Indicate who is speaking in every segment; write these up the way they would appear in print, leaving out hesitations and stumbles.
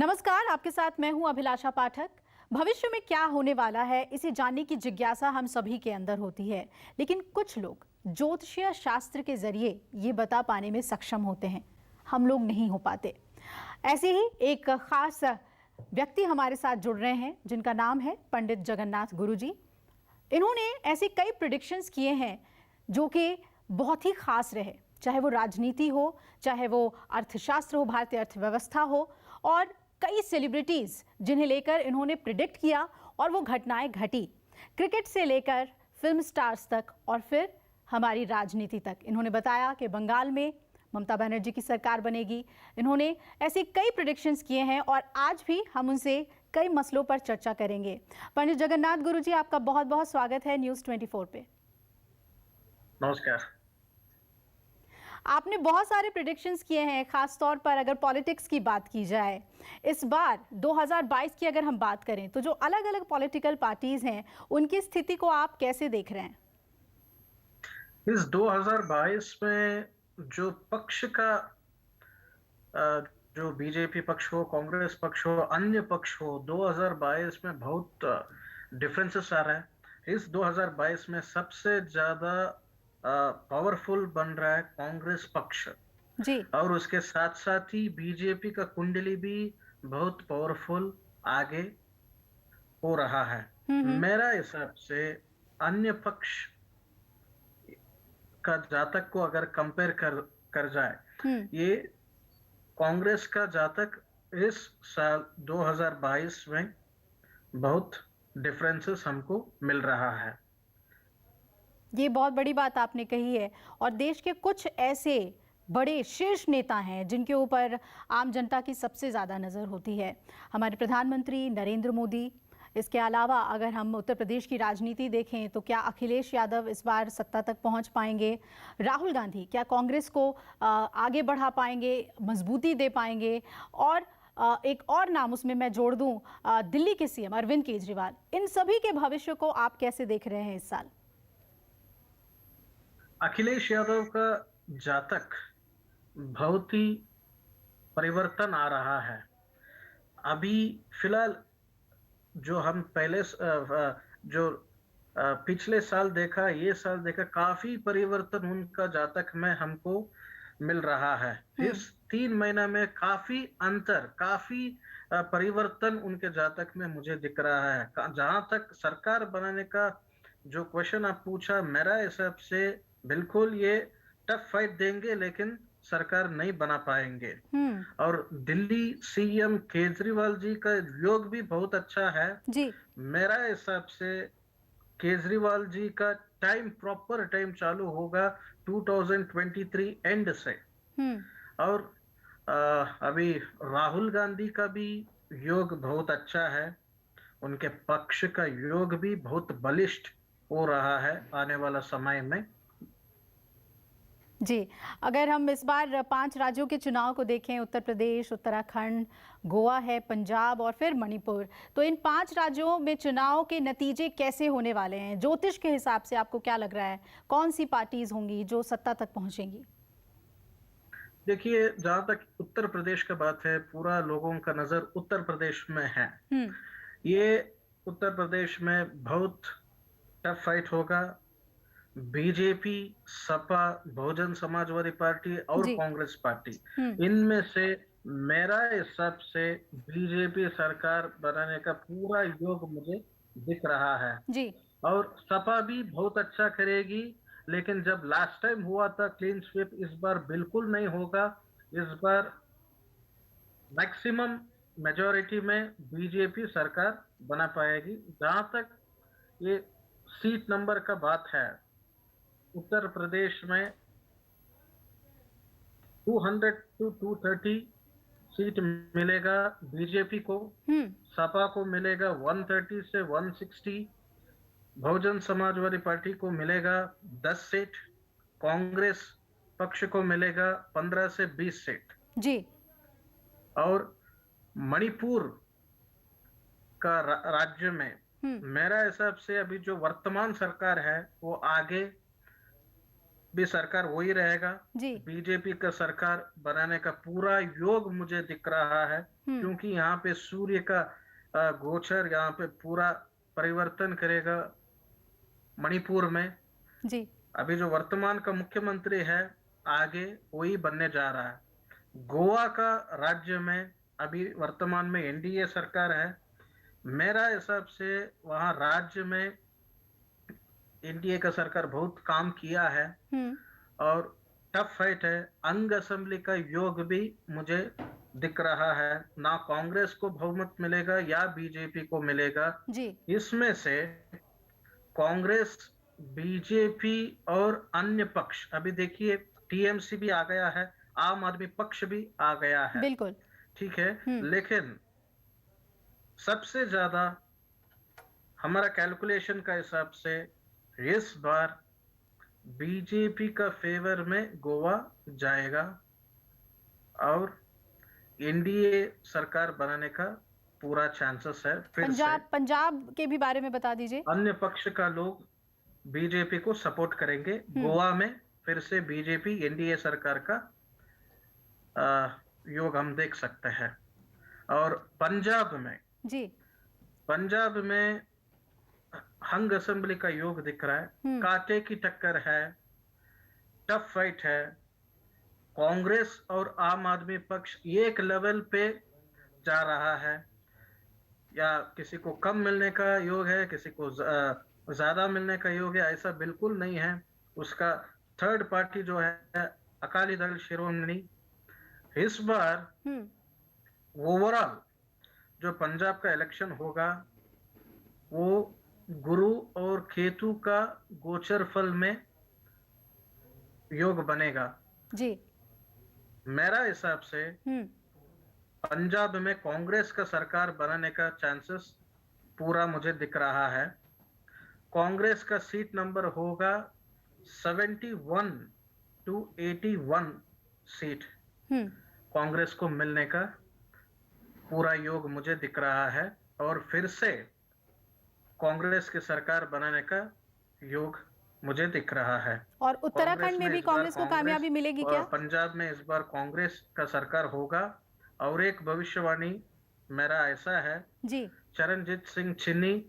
Speaker 1: नमस्कार, आपके साथ मैं हूं अभिलाषा पाठक। भविष्य में क्या होने वाला है इसे जानने की जिज्ञासा हम सभी के अंदर होती है, लेकिन कुछ लोग ज्योतिषीय शास्त्र के जरिए ये बता पाने में सक्षम होते हैं, हम लोग नहीं हो पाते। ऐसे ही एक खास व्यक्ति हमारे साथ जुड़ रहे हैं जिनका नाम है पंडित जगन्नाथ गुरुजी। इन्होंने ऐसे कई प्रिडिक्शंस किए हैं जो कि बहुत ही खास रहे, चाहे वो राजनीति हो, चाहे वो अर्थशास्त्र हो, भारतीय अर्थव्यवस्था हो, और कई सेलिब्रिटीज जिन्हें लेकर इन्होंने प्रिडिक्ट किया और वो घटनाएं घटी। क्रिकेट से लेकर फिल्म स्टार्स तक और फिर हमारी राजनीति तक इन्होंने बताया कि बंगाल में ममता बनर्जी की सरकार बनेगी। इन्होंने ऐसे कई प्रिडिक्शंस किए हैं और आज भी हम उनसे कई मसलों पर चर्चा करेंगे। पंडित जगन्नाथ गुरुजी, आपका बहुत बहुत स्वागत है न्यूज़ 24 पे।
Speaker 2: नमस्कार।
Speaker 1: आपने बहुत सारे प्रिडिक्शंस किए हैं, खास तौर पर अगर पॉलिटिक्स की बात की जाए। इस बार 2022 की अगर हम बात करें तो जो अलग अलग पॉलिटिकल पार्टीज हैं उनकी स्थिति को आप कैसे देख रहे हैं?
Speaker 2: इस 2022 में जो पक्ष का जो बीजेपी पक्ष हो, कांग्रेस पक्ष हो, अन्य पक्ष हो, 2022 में बहुत डिफरेंसेस आ रहा है। इस 2022 में सबसे ज्यादा पावरफुल बन रहा है कांग्रेस पक्ष,
Speaker 1: जी।
Speaker 2: और उसके साथ साथ ही बीजेपी का कुंडली भी बहुत पावरफुल आगे हो रहा है।
Speaker 1: हम्म।
Speaker 2: मेरा हिसाब से अन्य पक्ष का जातक को अगर कंपेयर कर कर जाए,
Speaker 1: हम्म।
Speaker 2: ये कांग्रेस का जातक इस साल 2022 में बहुत डिफरेंसेस हमको मिल रहा है।
Speaker 1: ये बहुत बड़ी बात आपने कही है, और देश के कुछ ऐसे बड़े शीर्ष नेता हैं जिनके ऊपर आम जनता की सबसे ज़्यादा नज़र होती है। हमारे प्रधानमंत्री नरेंद्र मोदी, इसके अलावा अगर हम उत्तर प्रदेश की राजनीति देखें तो क्या अखिलेश यादव इस बार सत्ता तक पहुंच पाएंगे? राहुल गांधी क्या कांग्रेस को आगे बढ़ा पाएंगे, मजबूती दे पाएंगे? और एक और नाम उसमें मैं जोड़ दूं, दिल्ली के सीएम अरविंद केजरीवाल। इन सभी के भविष्य को आप कैसे देख रहे हैं इस साल?
Speaker 2: अखिलेश यादव का जातक बहुत ही परिवर्तन आ रहा है। अभी फिलहाल जो हम जो पिछले साल देखा, ये साल देखा, काफी परिवर्तन उनका जातक में हमको मिल रहा है।
Speaker 1: हम्म।
Speaker 2: इस 3 महीना में काफी अंतर, काफी परिवर्तन उनके जातक में मुझे दिख रहा है। जहां तक सरकार बनाने का जो क्वेश्चन आप पूछा, मेरा हिसाब से बिल्कुल ये टफ फाइट देंगे, लेकिन सरकार नहीं बना पाएंगे।
Speaker 1: हम्म।
Speaker 2: और दिल्ली सीएम केजरीवाल जी का योग भी बहुत अच्छा है।
Speaker 1: जी।
Speaker 2: मेरा हिसाब से केजरीवाल जी का टाइम, प्रॉपर टाइम चालू होगा 2023 एंड से।
Speaker 1: हम्म।
Speaker 2: और अ, अभी राहुल गांधी का भी योग बहुत अच्छा है। उनके पक्ष का योग भी बहुत बलिष्ठ हो रहा है आने वाला समय में।
Speaker 1: जी। अगर हम इस बार 5 राज्यों के चुनाव को देखें, उत्तर प्रदेश, उत्तराखंड, गोवा है, पंजाब और फिर मणिपुर, तो इन 5 राज्यों में चुनाव के नतीजे कैसे होने वाले हैं? ज्योतिष के हिसाब से आपको क्या लग रहा है, कौन सी पार्टीज होंगी जो सत्ता तक पहुंचेंगी?
Speaker 2: देखिए, जहां तक उत्तर प्रदेश का बात है, पूरा लोगों का नजर उत्तर प्रदेश में है।
Speaker 1: हम्म।
Speaker 2: ये उत्तर प्रदेश में बहुत टफ फाइट होगा। बीजेपी, सपा, बहुजन समाजवादी पार्टी और
Speaker 1: जी।
Speaker 2: कांग्रेस पार्टी,
Speaker 1: हम्म।
Speaker 2: इनमें से मेरा हिसाब से बीजेपी सरकार बनाने का पूरा योग मुझे दिख रहा है।
Speaker 1: जी।
Speaker 2: और सपा भी बहुत अच्छा करेगी, लेकिन जब लास्ट टाइम हुआ था क्लीन स्वीप, इस बार बिल्कुल नहीं होगा। इस बार मैक्सिमम मेजोरिटी में बीजेपी सरकार बना पाएगी। जहां तक ये सीट नंबर का बात है, उत्तर प्रदेश में 200 टू 230 सीट मिलेगा बीजेपी को।
Speaker 1: हम्म।
Speaker 2: सपा को मिलेगा 130 से 160। बहुजन समाजवादी पार्टी को मिलेगा 10 सीट। कांग्रेस पक्ष को मिलेगा 15 से 20 सीट।
Speaker 1: जी।
Speaker 2: और मणिपुर का राज्य में
Speaker 1: हम्म।
Speaker 2: मेरा हिसाब से अभी जो वर्तमान सरकार है वो आगे भी सरकार वही रहेगा।
Speaker 1: जी।
Speaker 2: बीजेपी का सरकार बनाने का पूरा योग मुझे दिख रहा है,
Speaker 1: हम्म।
Speaker 2: क्योंकि यहाँ पे सूर्य का गोचर यहाँ पे पूरा परिवर्तन करेगा मणिपुर में।
Speaker 1: जी।
Speaker 2: अभी जो वर्तमान का मुख्यमंत्री है, आगे वही बनने जा रहा है। गोवा का राज्य में अभी वर्तमान में एनडीए सरकार है। मेरा हिसाब से वहाँ राज्य में एनडीए का सरकार बहुत काम किया है
Speaker 1: हम्म।
Speaker 2: और टफ फाइट है। अंग असेंबली का योग भी मुझे दिख रहा है। ना कांग्रेस को बहुमत मिलेगा या बीजेपी को मिलेगा।
Speaker 1: जी।
Speaker 2: इसमें से कांग्रेस, बीजेपी और अन्य पक्ष, अभी देखिए टीएमसी भी आ गया है, आम आदमी पक्ष भी आ गया है,
Speaker 1: बिल्कुल।
Speaker 2: ठीक है।
Speaker 1: हम्म।
Speaker 2: लेकिन सबसे ज्यादा हमारा कैलकुलेशन का हिसाब से इस बार बीजेपी का फेवर में गोवा जाएगा और एनडीए सरकार बनाने का पूरा चांसेस है फिर से।
Speaker 1: पंजाब पंजाब के भी बारे में बता दीजिए।
Speaker 2: अन्य पक्ष का लोग बीजेपी को सपोर्ट करेंगे।
Speaker 1: हम्म।
Speaker 2: गोवा में फिर से बीजेपी एनडीए सरकार का योग हम देख सकते हैं। और
Speaker 1: जी।
Speaker 2: पंजाब में हंग असेंबली का योग दिख रहा है।
Speaker 1: हम्म।
Speaker 2: कांटे की टक्कर है, टफ फाइट है। कांग्रेस और आम आदमी पक्ष एक लेवल पे जा रहा है, या किसी को कम मिलने का योग है, किसी को ज्यादा मिलने का योग है, ऐसा बिल्कुल नहीं है। उसका थर्ड पार्टी जो है अकाली दल शिरोमणि, इस बार
Speaker 1: हम्म।
Speaker 2: ओवरऑल जो पंजाब का इलेक्शन होगा वो गुरु और केतु का गोचर फल में योग बनेगा।
Speaker 1: जी।
Speaker 2: मेरा हिसाब से
Speaker 1: हम्म।
Speaker 2: पंजाब में कांग्रेस का सरकार बनाने का चांसेस पूरा मुझे दिख रहा है। कांग्रेस का सीट नंबर होगा 71 टू 81 सीट
Speaker 1: हम्म।
Speaker 2: कांग्रेस को मिलने का पूरा योग मुझे दिख रहा है और फिर से कांग्रेस की सरकार बनाने का योग मुझे दिख रहा है।
Speaker 1: और
Speaker 2: कांग्रेस
Speaker 1: उत्तराखंड में
Speaker 2: में
Speaker 1: भी
Speaker 2: इस बार
Speaker 1: कांग्रेस को
Speaker 2: कांग्रेस
Speaker 1: कामयाबी मिलेगी
Speaker 2: और
Speaker 1: क्या?
Speaker 2: पंजाब में इस बार कांग्रेस का सरकार होगा। और एक भविष्यवाणी मेरा ऐसा है,
Speaker 1: जी।
Speaker 2: चरणजीत सिंह चिन्नी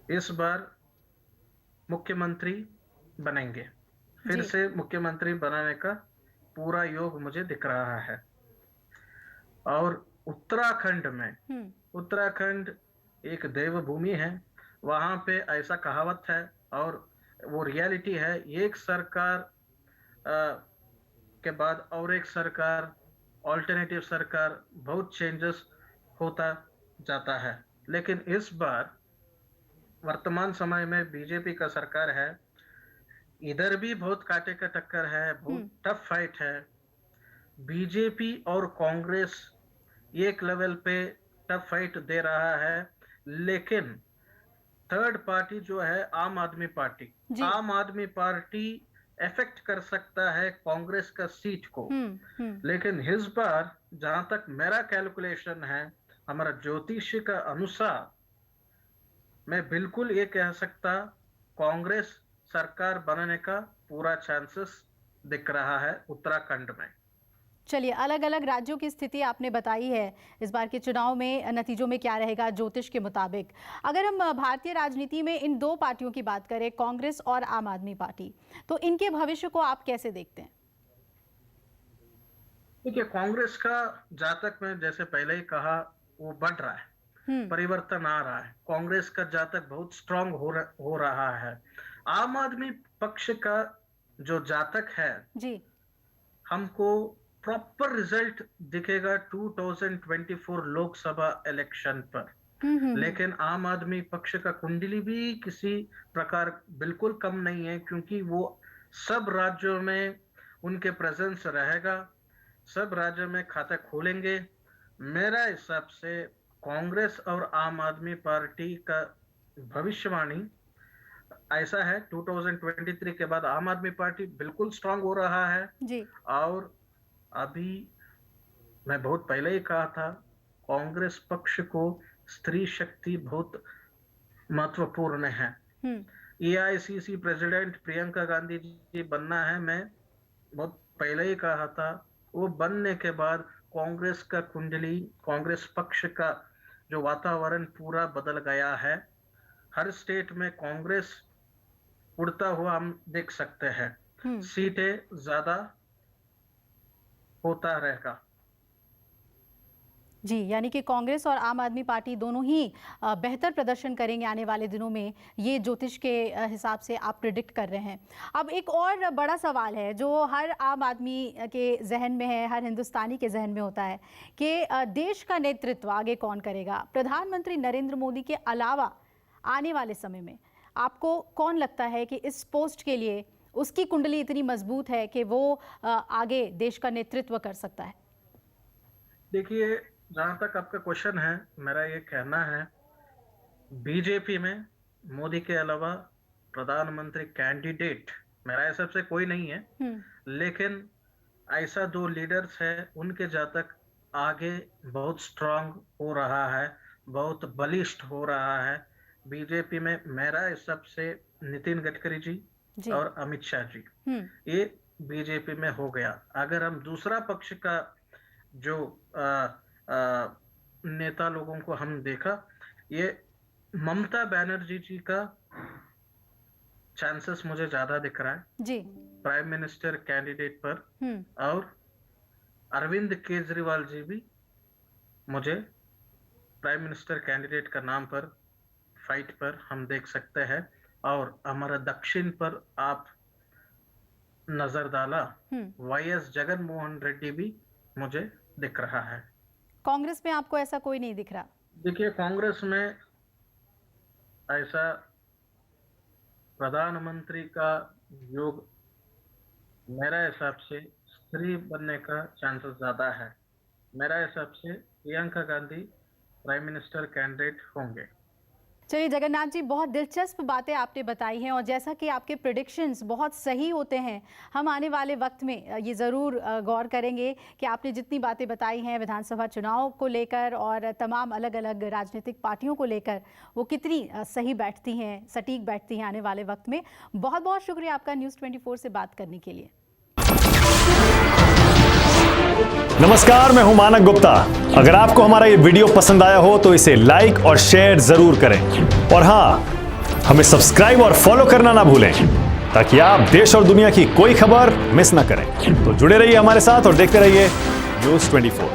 Speaker 2: इस बार मुख्यमंत्री बनेंगे। फिर
Speaker 1: जी।
Speaker 2: से मुख्यमंत्री बनाने का पूरा योग मुझे दिख रहा है। और
Speaker 1: हम्म।
Speaker 2: उत्तराखंड एक देवभूमि है। वहां पे ऐसा कहावत है और वो रियलिटी है, एक सरकार के बाद और एक सरकार, ऑल्टरनेटिव सरकार, बहुत चेंजेस होता जाता है। लेकिन इस बार वर्तमान समय में बीजेपी का सरकार है। इधर भी बहुत कांटे का टक्कर है, बहुत
Speaker 1: हम्म।
Speaker 2: टफ फाइट है। बीजेपी और कांग्रेस एक लेवल पे टफ फाइट दे रहा है। लेकिन थर्ड पार्टी जो है
Speaker 1: जी।
Speaker 2: आम आदमी पार्टी इफेक्ट कर सकता है कांग्रेस का सीट को।
Speaker 1: हम्म। हम्म।
Speaker 2: लेकिन इस बार जहां तक मेरा कैलकुलेशन है, हमारा ज्योतिष का अनुसार, मैं बिल्कुल ये कह सकता कांग्रेस सरकार बनने का पूरा चांसेस दिख रहा है उत्तराखंड में।
Speaker 1: चलिए, अलग अलग राज्यों की स्थिति आपने बताई है। इस बार के चुनाव में नतीजों में क्या रहेगा ज्योतिष के मुताबिक। अगर हम भारतीय राजनीति में इन दो पार्टियों की बात करें, कांग्रेस और आम आदमी पार्टी, तो इनके भविष्य को आप कैसे देखते हैं?
Speaker 2: देखिए, कांग्रेस का जातक में जैसे पहले ही कहा, वो बढ़ रहा है,
Speaker 1: हम्म।
Speaker 2: परिवर्तन आ रहा है। कांग्रेस का जातक बहुत स्ट्रांग हो रहा है। आम आदमी पक्ष का जो जातक है,
Speaker 1: जी।
Speaker 2: हमको प्रॉपर रिजल्ट दिखेगा 2024 लोकसभा इलेक्शन पर।
Speaker 1: हम्म।
Speaker 2: लेकिन आम आदमी पक्ष का कुंडली भी किसी प्रकार बिल्कुल कम नहीं है, क्योंकि वो सब राज्यों में उनके प्रेजेंस रहेगा, सब राज्यों में खाता खोलेंगे। मेरा हिसाब से कांग्रेस और आम आदमी पार्टी का भविष्यवाणी ऐसा है, 2023 के बाद आम आदमी पार्टी बिल्कुल स्ट्रांग हो रहा है।
Speaker 1: जी।
Speaker 2: और अभी मैं बहुत पहले ही कहा था, कांग्रेस पक्ष को स्त्री शक्ति बहुत महत्वपूर्ण है।
Speaker 1: हम्म।
Speaker 2: एआईसीसी प्रेसिडेंट प्रियंका गांधी जी बनना है, मैं बहुत पहले ही कहा था। वो बनने के बाद कांग्रेस का कुंडली, कांग्रेस पक्ष का जो वातावरण पूरा बदल गया है। हर स्टेट में कांग्रेस उड़ता हुआ हम देख सकते हैं। सीटें ज्यादा होता रहेगा।
Speaker 1: जी, यानी कि कांग्रेस और आम आदमी पार्टी दोनों ही बेहतर प्रदर्शन करेंगे आने वाले दिनों में, ये ज्योतिष के हिसाब से आप प्रिडिक्ट कर रहे हैं। अब एक और बड़ा सवाल है जो हर आम आदमी के जहन में है, हर हिंदुस्तानी के जहन में होता है कि देश का नेतृत्व आगे कौन करेगा। प्रधानमंत्री नरेंद्र मोदी के अलावा आने वाले समय में आपको कौन लगता है कि इस पोस्ट के लिए उसकी कुंडली इतनी मजबूत है कि वो आगे देश का नेतृत्व कर सकता है?
Speaker 2: देखिए, जहां तक आपका क्वेश्चन है, मेरा ये कहना है, बीजेपी में मोदी के अलावा प्रधानमंत्री कैंडिडेट मेरा हिसाब से कोई नहीं है, लेकिन ऐसा 2 लीडर्स है, उनके जातक आगे बहुत स्ट्रांग हो रहा है, बहुत बलिष्ठ हो रहा है। बीजेपी में मेरा हिसाब से नितिन गडकरी जी और अमित शाह जी, ये बीजेपी में हो गया। अगर हम दूसरा पक्ष का जो नेता लोगों को हम देखा, ये ममता बनर्जी जी का चांसेस मुझे ज्यादा दिख रहा है
Speaker 1: जी,
Speaker 2: प्राइम मिनिस्टर कैंडिडेट पर। और अरविंद केजरीवाल जी भी मुझे प्राइम मिनिस्टर कैंडिडेट का नाम पर फाइट पर हम देख सकते हैं। और हमारा दक्षिण पर आप नजर डाला, वाईएस जगन मोहन रेड्डी भी मुझे दिख रहा है।
Speaker 1: कांग्रेस में आपको ऐसा कोई नहीं दिख रहा?
Speaker 2: देखिए, कांग्रेस में ऐसा प्रधानमंत्री का योग मेरा हिसाब से स्त्री बनने का चांसेस ज्यादा है। मेरा हिसाब से Priyanka Gandhi prime minister candidate होंगे।
Speaker 1: चलिए जगन्नाथ जी, बहुत दिलचस्प बातें आपने बताई हैं और जैसा कि आपके प्रेडिक्शंस बहुत सही होते हैं, हम आने वाले वक्त में ये ज़रूर गौर करेंगे कि आपने जितनी बातें बताई हैं विधानसभा चुनाव को लेकर और तमाम अलग अलग राजनीतिक पार्टियों को लेकर, वो कितनी सही बैठती हैं, सटीक बैठती हैं आने वाले वक्त में। बहुत बहुत शुक्रिया आपका न्यूज़ 24 से बात करने के लिए।
Speaker 3: नमस्कार, मैं हूं मानक गुप्ता। अगर आपको हमारा ये वीडियो पसंद आया हो तो इसे लाइक और शेयर जरूर करें और हां, हमें सब्सक्राइब और फॉलो करना ना भूलें ताकि आप देश और दुनिया की कोई खबर मिस ना करें। तो जुड़े रहिए हमारे साथ और देखते रहिए न्यूज़ 24।